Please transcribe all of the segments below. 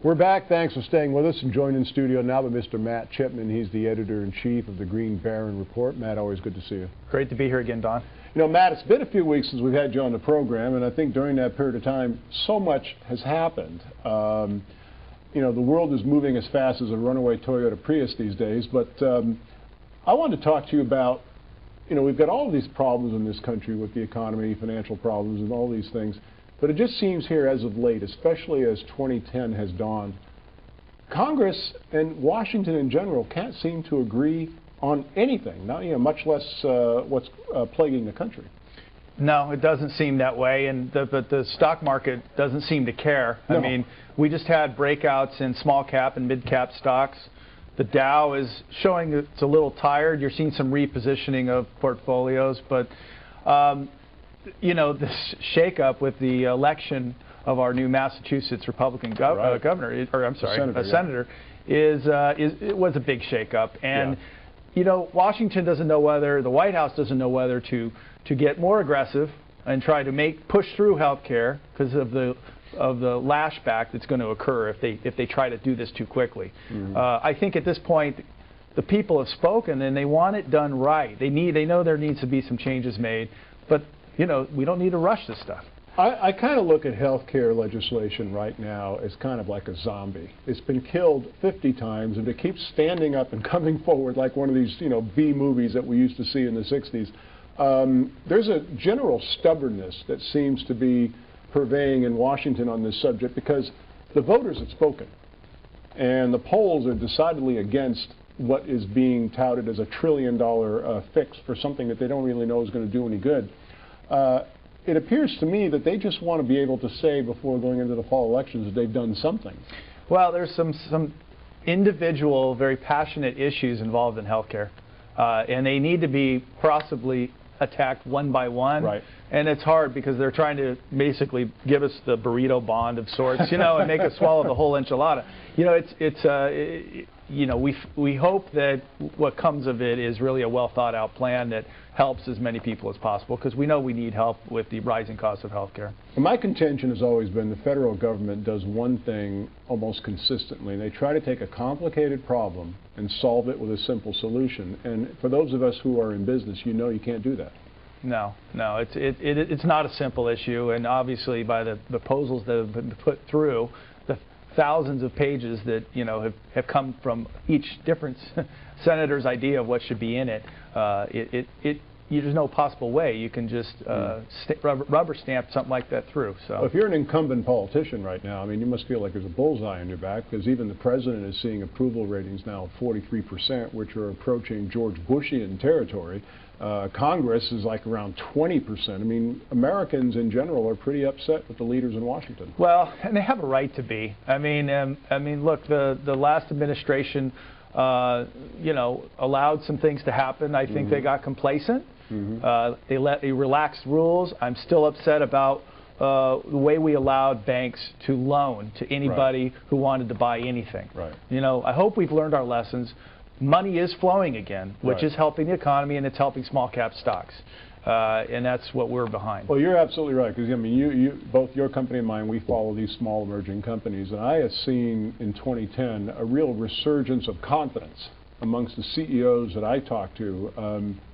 We're back. Thanks for staying with us and joined in studio now by Mr. Matt Chipman. He's the editor-in-chief of the Green Baron Report. Matt, always good to see you. Great to be here again, Don. You know, Matt, it's been a few weeks since we've had you on the program, and I think during that period of time, so much has happened. You know, the world is moving as fast as a runaway Toyota Prius these days, but I wanted to talk to you about, you know, we've got all of these problems in this country with the economy, financial problems, and all these things. But it just seems here as of late, especially as 2010 has dawned, Congress and Washington in general can't seem to agree on anything, not, you know, much less what's plaguing the country. No, it doesn't seem that way, and but the stock market doesn't seem to care. No. I mean, we just had breakouts in small cap and mid cap stocks. The Dow is showing it's a little tired. You're seeing some repositioning of portfolios, but you know, this shakeup with the election of our new Massachusetts Republican governor, or I'm sorry, senator, it was a big shakeup. And you know, Washington doesn't know whether, the White House doesn't know whether to get more aggressive and try to push through health care because of the lashback that's going to occur if they try to do this too quickly. I think at this point the people have spoken and they want it done right. They know there needs to be some changes made, but you know, we don't need to rush this stuff. I kind of look at health care legislation right now as kind of like a zombie. It's been killed 50 times, and it keeps standing up and coming forward like one of these, you know, B movies that we used to see in the 60s. There's a general stubbornness that seems to be purveying in Washington on this subject because the voters have spoken, and the polls are decidedly against what is being touted as a $1 trillion fix for something that they don't really know is going to do any good. It appears to me that they just want to be able to say before going into the fall elections that they've done something. Well, there's some individual, very passionate issues involved in healthcare, and they need to be possibly attacked one by one. Right. And it's hard because they're trying to basically give us the burrito bond of sorts, you know, and make us swallow the whole enchilada. You know, you know, we hope that what comes of it is really a well thought out plan that helps as many people as possible, because we know we need help with the rising cost of health care. My contention has always been the federal government does one thing almost consistently, and they try to take a complicated problem and solve it with a simple solution. And for those of us who are in business, you know you can't do that. No, it's not a simple issue, and obviously by the proposals that have been put through, the thousands of pages that, you know, have come from each different senator's idea of what should be in it, there's no possible way you can just rubber stamp something like that through. So well, if you're an incumbent politician right now, I mean, you must feel like there's a bullseye on your back, because even the president is seeing approval ratings now of 43%, which are approaching George Bushian territory. Congress is like around 20%. I mean, Americans in general are pretty upset with the leaders in Washington. Well, and they have a right to be. I mean, look, the last administration, you know, allowed some things to happen. I think they got complacent. They relaxed rules. I'm still upset about the way we allowed banks to loan to anybody who wanted to buy anything. You know, I hope we've learned our lessons. Money is flowing again, which is helping the economy, and it's helping small cap stocks. And that's what we're behind. Well, you're absolutely right, because I mean, both your company and mine, we follow these small emerging companies, and I have seen in 2010 a real resurgence of confidence amongst the CEOs that I talked to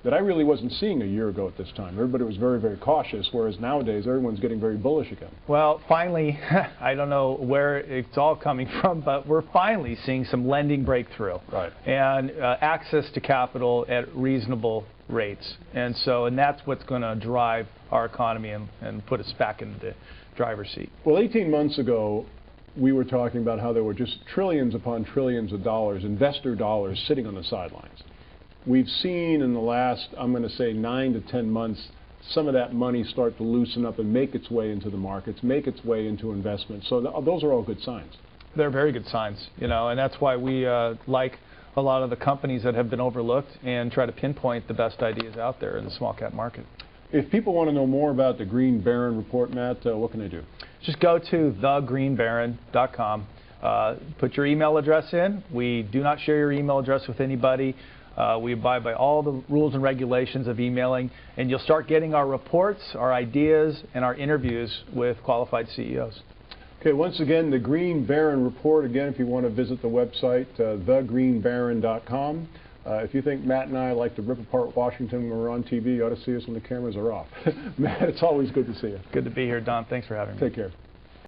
that I really wasn't seeing a year ago at this time. Everybody was very, very cautious, whereas nowadays everyone's getting very bullish again. Well, finally, I don't know where it's all coming from, but we're finally seeing some lending breakthrough and access to capital at reasonable rates. And that's what's going to drive our economy and put us back into the driver's seat. Well, 18 months ago, we were talking about how there were just trillions upon trillions of dollars, investor dollars, sitting on the sidelines. We've seen in the last, I'm going to say 9 to 10 months, some of that money start to loosen up and make its way into the markets, make its way into investments. So those are all good signs. They're very good signs, you know, and that's why we like a lot of the companies that have been overlooked and try to pinpoint the best ideas out there in the small cap market. If people want to know more about the Green Baron Report, Matt, what can they do? Just go to thegreenbaron.com. Put your email address in. We do not share your email address with anybody. We abide by all the rules and regulations of emailing, and you'll start getting our reports, our ideas, and our interviews with qualified CEOs. Okay, once again, the Green Baron Report. Again, if you want to visit the website, thegreenbaron.com. If you think Matt and I like to rip apart Washington when we're on TV, you ought to see us when the cameras are off. Matt, it's always good to see you. Good to be here, Don. Thanks for having me. Take care.